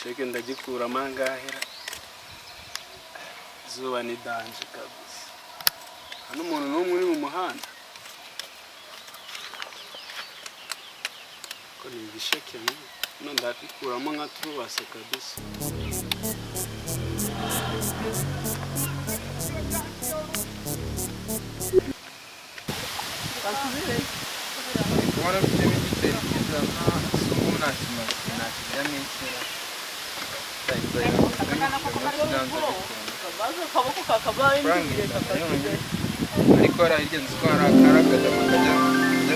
igisheke ndagikura mangahera zuba ni danje kabisa hano umuntu n'umwe uri mu muhanda ko ni igisheke no ndakikuramo nka turubase kabisa Agora você me precisa na sumuna ariko aragenze ko arakaragaza bakajya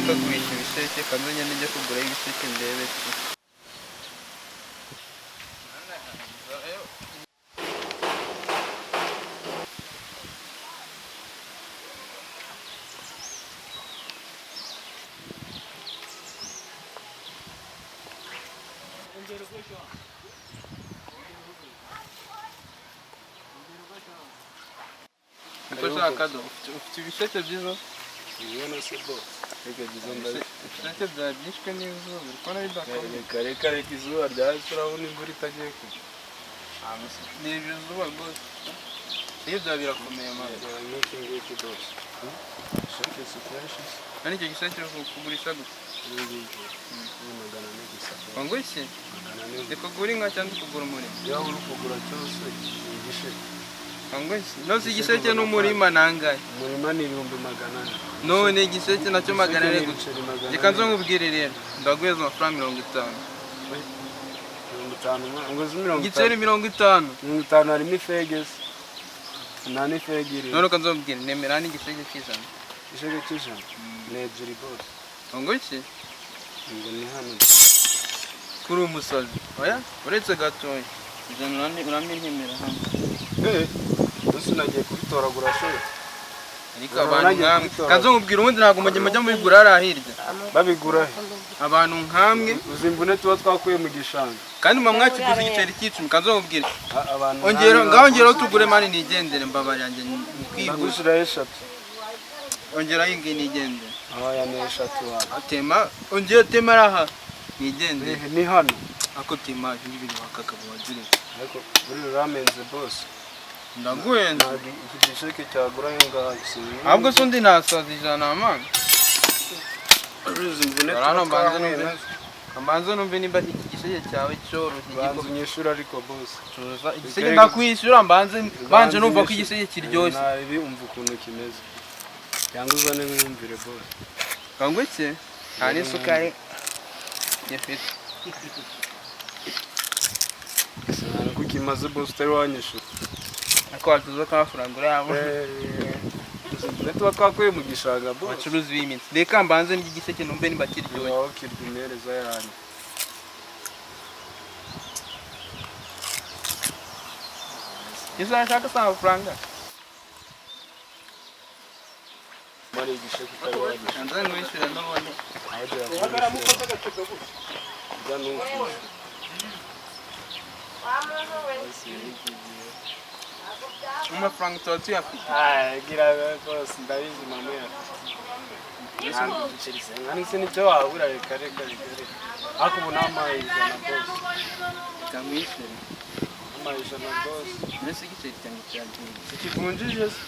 kugurisha ibisheke kanzanye n'ijya kugura ibisheke ndebe Kado, ufite ibisheke byiza ibona se bo reka byiza ibisheke byabyishwe n'izuba uriko nabidakora reka izuba ryahise urabona imvura itagiye kugwa ni izuba rwose iyo bya birakomeye amazi nk'iki ngiki rwose isheke si kenshi kandi icyo gisheke kugurisha gusa magana ane gusa wangu iki ndi kugura inka cyangwa kugura umurima yaba uri kugura cyose ni igisheke Nosi igisheke n'umurima nangaye umurima ni 200 none igisheke nacyo 400 gusa reka nzo nkubwire rero ndaguheza amafaranga 50 igiceri 50 harimo ifegesi nani fegiri none kanzobwire nemera ni igisheke cy'ijana igisheke cy'ijana ni ebyiri bose ngo iki ngo ni hano kuri umusozi oya uretse gatoya ijana urampenyemera hano nagiye kubitoragura shoye ariko abantu nkamwe kanzo nkubwira ubundi ntago mujya mubigura arahirya babigura abantu nkamwe uzimbune tuba twakuye mu gishanga kandi mwakiguze igiceri cy'icumi kanzo nkubwira ongera tugure mani nigendere mbabari yanjye kwigushira eshatu ongera yingi nigendere ya ne eshatu atema ongera tema raha nigendere ni hano ako tema ibintu bakakabo wazire ariko buri ramenze boss ndaguhenze igisheke cyagura ingaki ahubwo so ndi nasaza ijana amana Ambanza numve nimba iki gisheke cyawe cyoroshye banzu nyeshura ariko boss igisheke ndakwishyura banje numva ko igisheke kiryoshye nabi umva ukuntu kimeze cyangwa uzane mwumvire boss kangweke nta n'isukari yafite kuki maze boss utari wanyishura ariko watuza kamafaranga urayabo tuba twakuye mu gishanga boss abacuruzi b'iminsi reka mbanze n'igisheke numve nimba kiryoshye aho kirdumereza yani Isa nshaka sa amafaranga mari igisheke utari wanyishura nza ngwishyura none bagara mufata gacego gusa zanuko amafaranga tuba tuyafite gira rwose ndabizi mama nganise nicyo wabura reka ariko ubu namaye ijana bose kamwishyura namaye ijana bose mbese igiceri cyanjye cyagiye ikivunjije se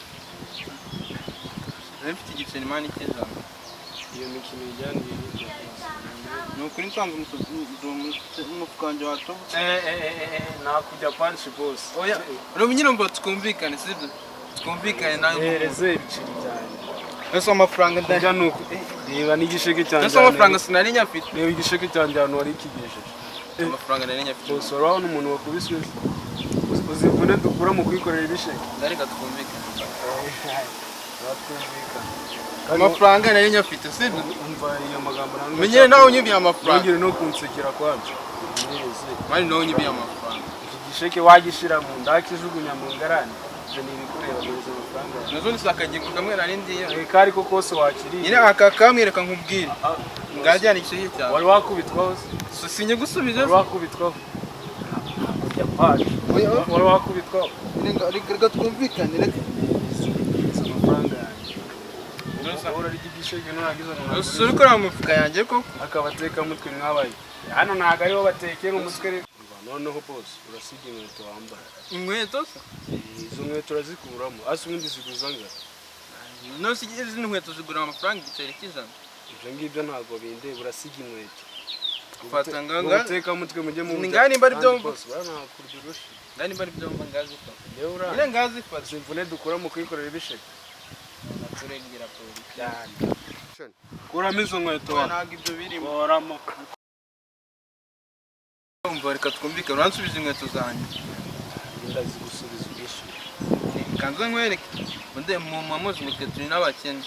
mfite igiceri mani cy'ijana iyo mikino ijyaniye n'ibyo ni ukuri nsanzwe umufuka wanjye watobotse nakujya panshi bose oya urumva nyine ngo twumvikane sibyo twumvikane nawe hereze ibiceri cyane ese amafaranga ndajya nuko reba n'igisheke cyanjye ese amafaranga sinari nyafite reba igisheke cyanjye hano wari kigejeje amafaranga nari nyafite bose uraho n'umuntu wakubiswe uzivune dukura mu kwikorera ibisheke ndareka twumvikane twumvikane amafaranga nari nyafite sibyo umva iyo magambo ntabwo menyere nawe unyibiye amafaranga ntugire no kunsekera kwabyo mani nawe unyibiye amafaranga iki gisheke wagishira mu nda kijugunya mu ngarani ibyo ni ibikureba muri izo mafaranga nazo ni sakagingo kamwe nari ndiye kari ko kose wakiriye nyine aka kamwereka nkubwire ngajyana igisheke cyawe wari wakubitwaho se sinye gusubije wari wakubitwaho wari wakubitwaho reka twumvikane reka amafaranga urabona igisheke nurangiza usu uri kureba mu mifuka yanjye koko akabateka mutwe mwabaye hano ntago ariho batekera umutwe noneho boss urasiga inkweto wambara. Inkweto se? Izo nkweto urazikuramo ase ubundi ziguza nga No sigize inkweto zigura amafaranga igiceri cy'ijana. ibyo ngibyo ntabwo binde urasiga inkweto Ufata nganga uteka mutwe mujye mu ngani bari byo boss bana kurdurushi ngani bari byo ngazi ko yewe ura ile ngazi fata imvune dukura mu kwikorera ibisheke naturengera polisi cyane kuramo izo nkweto ntabwo ibyo birimo boramo umva reka twumvike uransubiza inkweto zanjye ndazigusubiza ubishyu kanze nkwereke undi mu mamuzi mutwe turi n'abakene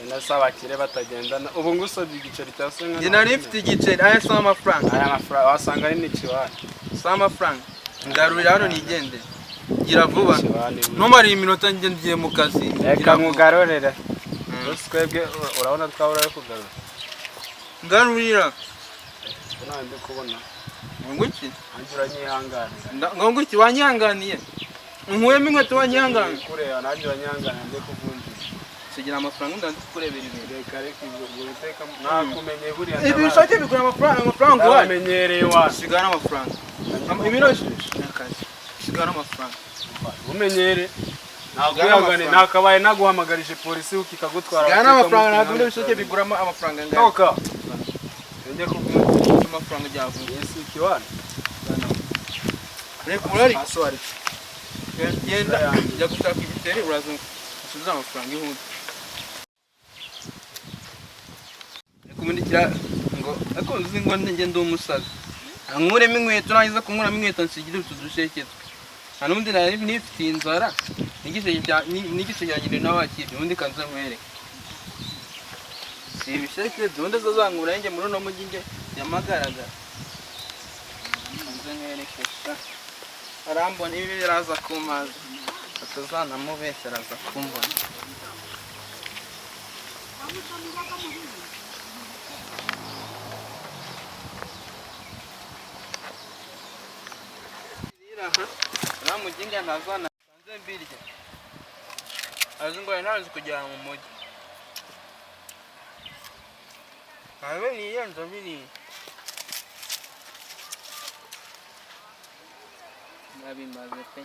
nasaba kire batagendana ubu ngusabye igiceri cya senga njye nari mfite igiceri aya sama amafaranga aya mafaranga wasanga ari n'ikiwani sama amafaranga ngarurira hano nigende gira vuba ntumare iminota njye ngiye mu kazi reka nkugarurire twebwe urabona twabura yo kugarura ngarurira none ndi kubona nguki anjura nyihanganira nguki wanyihanganiye nkuyemo inkweto wanyihanganiye kureba nanjye wanyihanganira ndi kuvunjira sigira amafaranga ndazi kurebera ibintu reka reka ibyo biteka nakumenye buriya ibi bishake bigura amafaranga uwaye amenyereye wa sigara amafaranga imiroshi n'akazi sigara amafaranga umenyere ntabwo nakabaye naguhamagarije polisi ukikagutwara sigara amafaranga ntabwo ibyo bishake bigura amafaranga ngaho toka njye kuvunjira amafaranga byavuye ese ikiwani reka urari aswari genda jya gushaka ibiteri uraza usubiza amafaranga ihunze kumundikira ngo akoze ngo njye ndi umusazi ankuremo inkweto nagize kunkuramo inkweto nsigira utu dusheke hanundi nari nifitiye inzara n'igice cyanjye n'abakiri ubundi kanza nkwereke si ibisheke dundi zazankura njye muri uno mujyi njye yamagaragara kanza nkwereke arambona ibi biraza kumaza atazanamubeshya araza kumbona Ramujinga ntazana kanze mbirye azi ngo ntazi kujyana mu mujyi ntabe niyenza biri nabimaze pe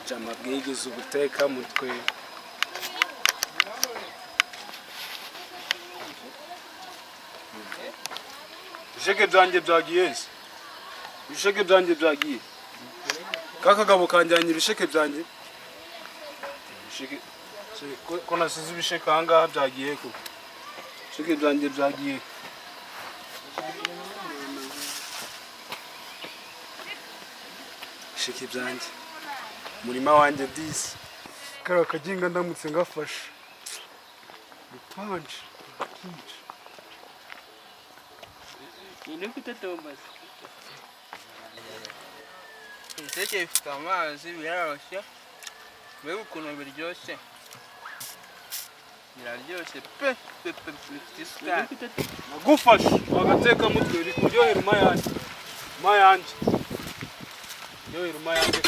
jama bwigeze ubuteka mutwe ibisheke byanjye byagiye se ibisheke byanjye byagiye kakagabo kanjyanye ibisheke byanjye ko nasize ibisheke ahangaha byagiye ko ibisheke byanjye byagiye ibisheke byanjye umurima wanjye disi kariya kaginga ndamutse ngafashe gupanje Ini kita Thomas. Ibisheke bifite amazi biraryoshye mbega ukuntu biryoshye biraryoshye pe bifite isukari nagufashe wagateka mutwe uri kuryohera uma yanjye uryohera uma yanjye